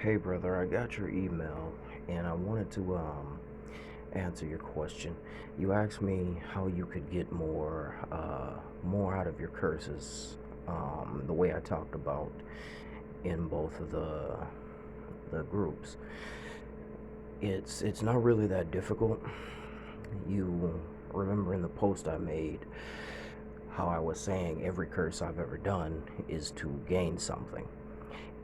Hey brother, I got your email and I wanted to answer your question. You asked me how you could get more out of your curses. The way I talked about in both of the groups. It's not really that difficult. You remember in the post I made how I was saying every curse I've ever done is to gain something.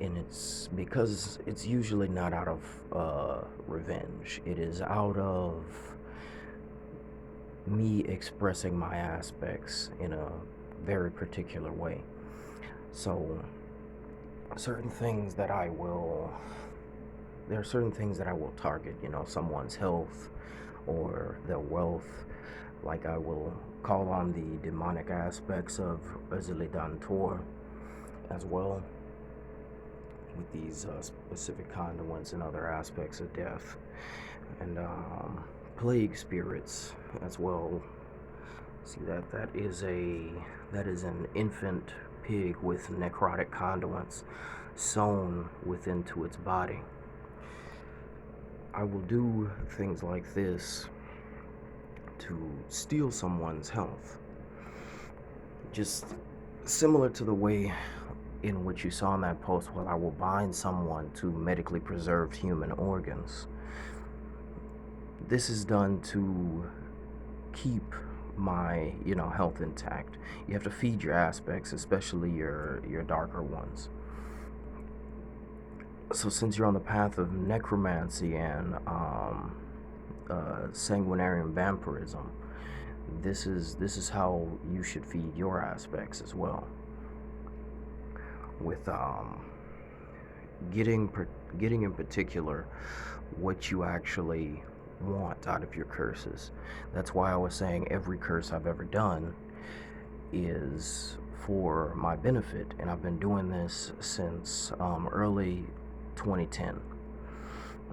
And it's because it's usually not out of revenge. It is out of me expressing my aspects in a very particular way. So certain things that I will there are certain things that I will target, someone's health or their wealth. Like I will call on the demonic aspects of Tor as well, with these specific conduits and other aspects of death, and plague spirits as well. See that is an infant pig with necrotic conduits sewn within to its body. I will do things like this to steal someone's health, just similar to the way in which you saw in that post. Well, I will bind someone to medically preserved human organs. This is done to keep my health intact. You have to feed your aspects, especially your darker ones. So since you're on the path of necromancy and sanguinarian vampirism, this is how you should feed your aspects as well, with getting in particular what you actually want out of your curses. That's why I was saying every curse I've ever done is for my benefit, and I've been doing this since early 2010.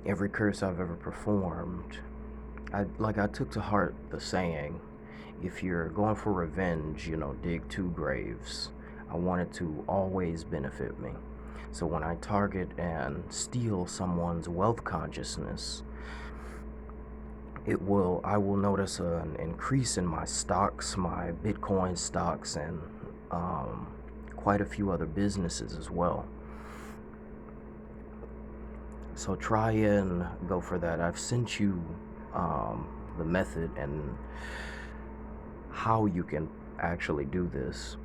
Every curse I've ever performed, I took to heart the saying, if you're going for revenge, dig two graves. I want it to always benefit me. So when I target and steal someone's wealth consciousness, I will notice an increase in my stocks, my Bitcoin stocks, and quite a few other businesses as well. So try and go for that. I've sent you the method and how you can actually do this.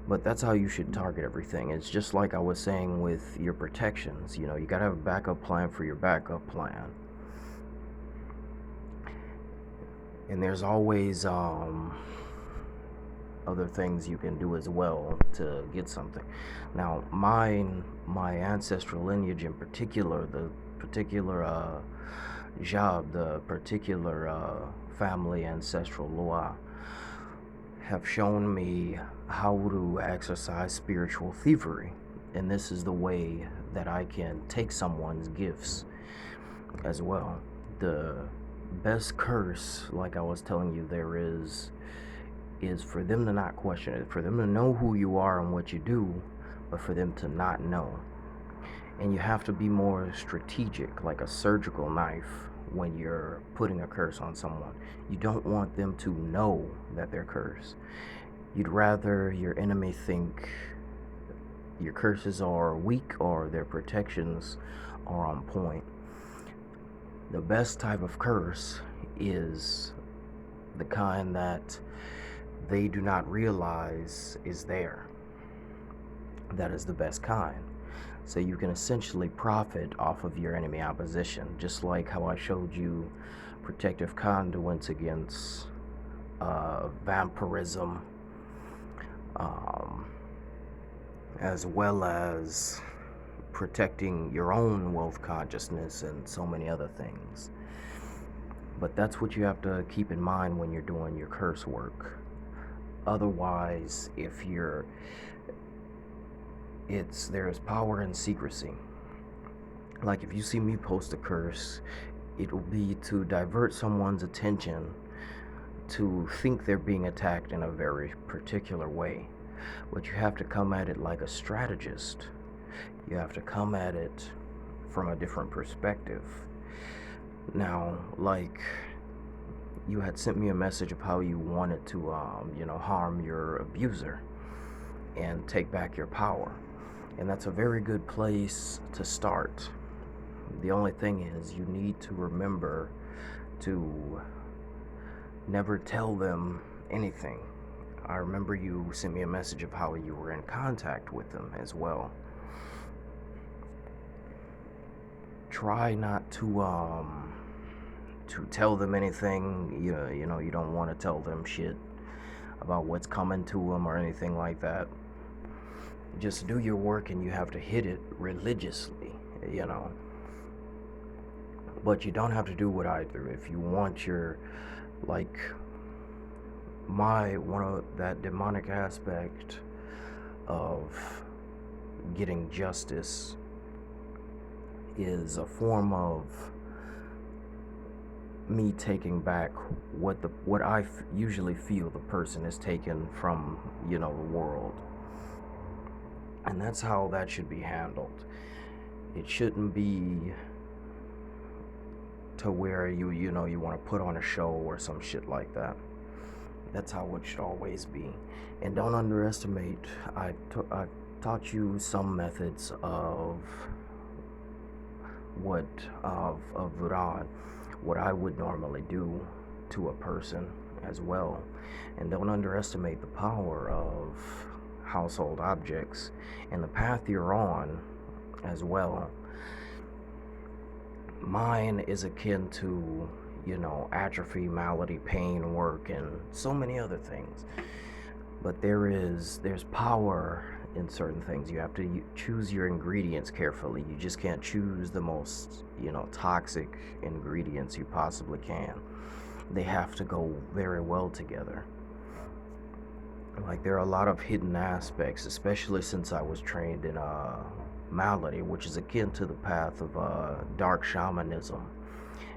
But that's how you should target everything. It's just like I was saying with your protections. You gotta have a backup plan for your backup plan. And there's always other things you can do as well to get something. Now, my ancestral lineage in particular, the particular job, the particular family ancestral law, have shown me how to exercise spiritual thievery. And this is the way that I can take someone's gifts as well. The best curse, like I was telling you, there is for them to not question it, for them to know who you are and what you do, but for them to not know. And you have to be more strategic, like a surgical knife, when you're putting a curse on someone. You don't want them to know that they're cursed. You'd rather your enemy think your curses are weak or their protections are on point. The best type of curse is the kind that they do not realize is there. That is the best kind. So you can essentially profit off of your enemy opposition, just like how I showed you protective conduits against vampirism, as well as protecting your own wealth consciousness and so many other things. But that's what you have to keep in mind when you're doing your curse work. Otherwise, there's power in secrecy. Like if you see me post a curse, it will be to divert someone's attention to think they're being attacked in a very particular way. But you have to come at it like a strategist. You have to come at it from a different perspective. Now, like, you had sent me a message of how you wanted to, harm your abuser and take back your power. And that's a very good place to start. The only thing is, you need to remember to never tell them anything. I remember you sent me a message of how you were in contact with them as well. Try not to tell them anything. You don't want to tell them shit about what's coming to them or anything like that. Just do your work, and you have to hit it religiously, But you don't have to do what I do. If you want your, like, one of that demonic aspect of getting justice is a form of me taking back what I usually feel the person is taken from, the world. And that's how that should be handled. It shouldn't be to where you want to put on a show or some shit like that. That's how it should always be. And don't underestimate, I taught you some methods of Vahanu, what I would normally do to a person as well. And don't underestimate the power of household objects and the path you're on as well. Mine is akin to, atrophy, malady, pain, work, and so many other things. But there's power in certain things. You have to choose your ingredients carefully. You just can't choose the most, toxic ingredients you possibly can. They have to go very well together. Like, there are a lot of hidden aspects, especially since I was trained in malady, which is akin to the path of dark shamanism,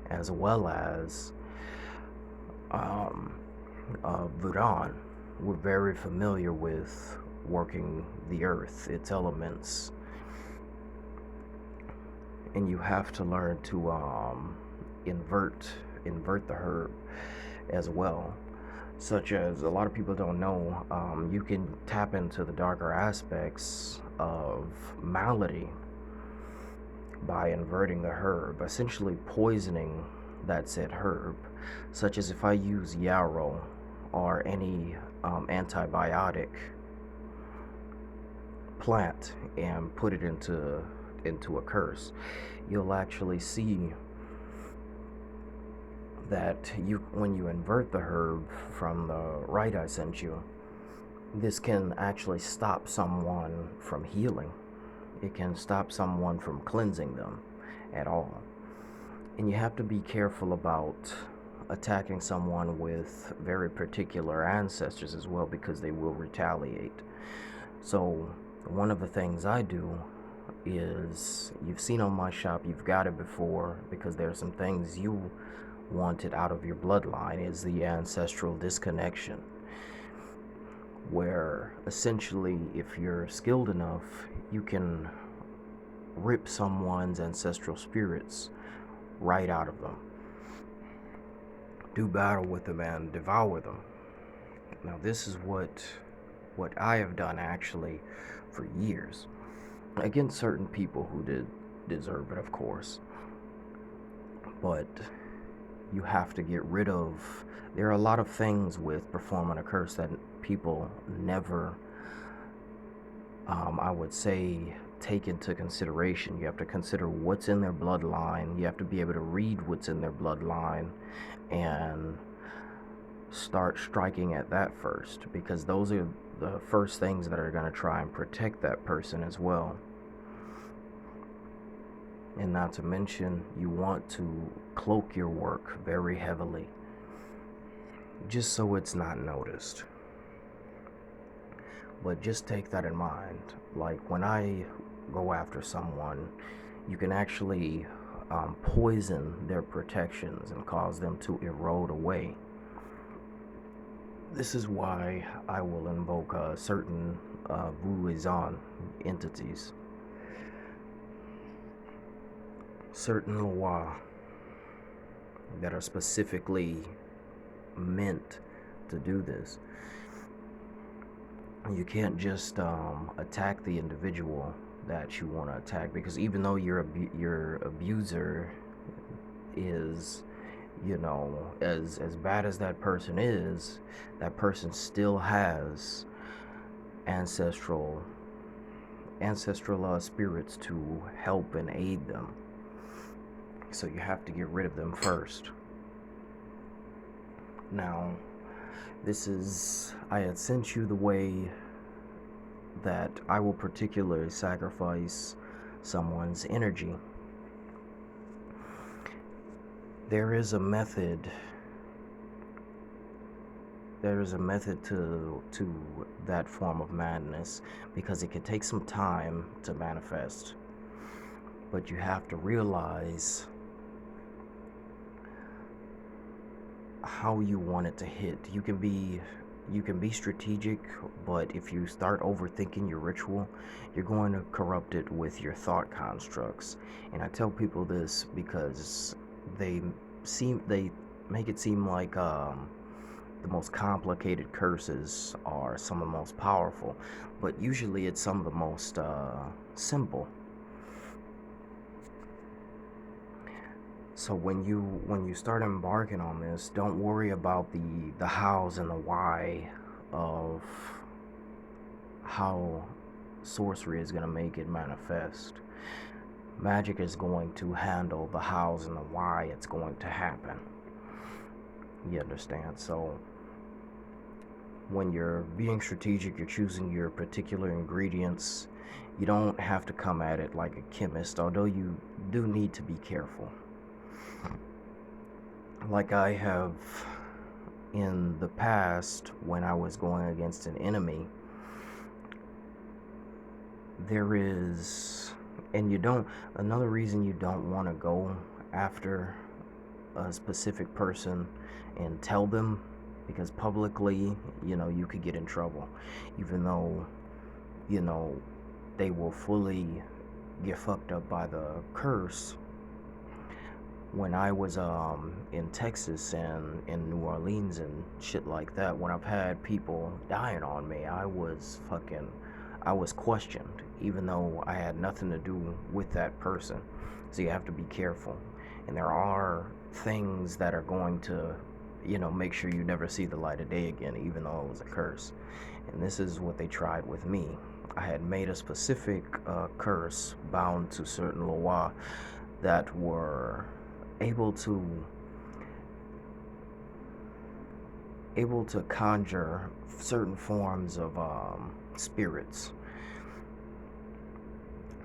as well as Vahanu. We're very familiar with working the earth, its elements, and you have to learn to invert the herb as well. Such as, a lot of people don't know, you can tap into the darker aspects of malady by inverting the herb, essentially poisoning that said herb. Such as, if I use yarrow or any antibiotic plant and put it into a curse, you'll actually see that when you invert the herb from the right I sent you, this can actually stop someone from healing. It can stop someone from cleansing them at all. And you have to be careful about attacking someone with very particular ancestors as well, because they will retaliate. So one of the things I do is, you've seen on my shop, you've got it before, because there are some things you wanted out of your bloodline, is the ancestral disconnection, where essentially, if you're skilled enough, you can rip someone's ancestral spirits right out of them, do battle with them, and devour them. Now, this is what I have done actually for years against certain people who did deserve it, of course. But you have to get rid of, there are a lot of things with performing a curse that people never, I would say, take into consideration. You have to consider what's in their bloodline. You have to be able to read what's in their bloodline and start striking at that first, because those are the first things that are going to try and protect that person as well. And not to mention, you want to cloak your work very heavily, just so it's not noticed. But just take that in mind. Like, when I go after someone, you can actually poison their protections and cause them to erode away. This is why I will invoke certain Vuizan entities. certain lois that are specifically meant to do this. You can't just attack the individual that you want to attack, because even though your abuser is, as bad as that person still has ancestral spirits to help and aid them. So you have to get rid of them first. Now, I had sent you the way that I will particularly sacrifice someone's energy. There is a method to that form of madness, because it can take some time to manifest. But you have to realize how you want it to hit. You can be strategic, but if you start overthinking your ritual, you're going to corrupt it with your thought constructs. And I tell people this because they make it seem like the most complicated curses are some of the most powerful, but usually it's some of the most simple. So when you start embarking on this, don't worry about the hows and the why of how sorcery is going to make it manifest. Magic is going to handle the hows and the why it's going to happen. You understand? So when you're being strategic, you're choosing your particular ingredients. You don't have to come at it like a chemist, although you do need to be careful. Like I have in the past, when I was going against an enemy, there is, and another reason you don't want to go after a specific person and tell them, because publicly, you could get in trouble, even though, they will fully get fucked up by the curse. When I was in Texas and in New Orleans and shit like that, when I've had people dying on me, I was questioned, even though I had nothing to do with that person. So you have to be careful. And there are things that are going to, make sure you never see the light of day again, even though it was a curse. And this is what they tried with me. I had made a specific curse bound to certain lois that were able to conjure certain forms of spirits,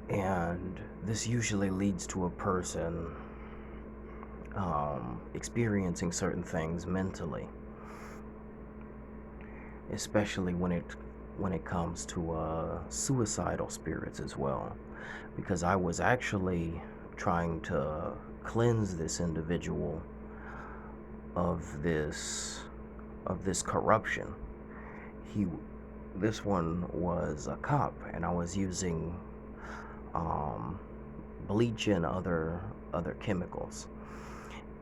and this usually leads to a person experiencing certain things mentally, especially when it comes to suicidal spirits as well, because I was actually trying to cleanse this individual of this corruption. This one was a cop, and I was using bleach and other chemicals,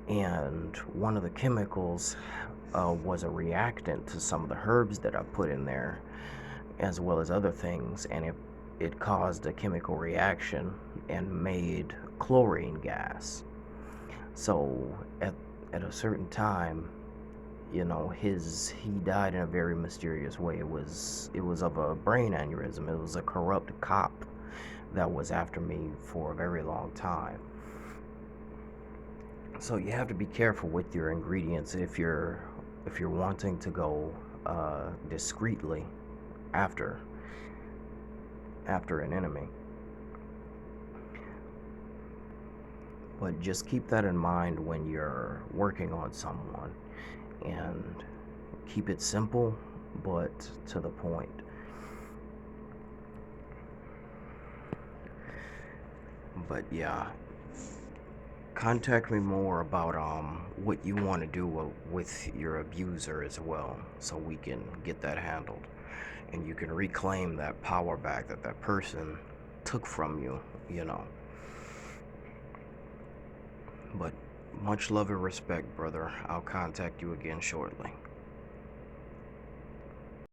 and one of the chemicals was a reactant to some of the herbs that I put in there, as well as other things, and it caused a chemical reaction and made chlorine gas. So at a certain time, he died in a very mysterious way. It was of a brain aneurysm. It was a corrupt cop that was after me for a very long time. So you have to be careful with your ingredients if you're wanting to go discreetly after an enemy. But just keep that in mind when you're working on someone, and keep it simple but to the point. But yeah, contact me more about what you want to do with your abuser as well, so we can get that handled, and you can reclaim that power back that person took from you. Much love and respect, brother. I'll contact you again shortly.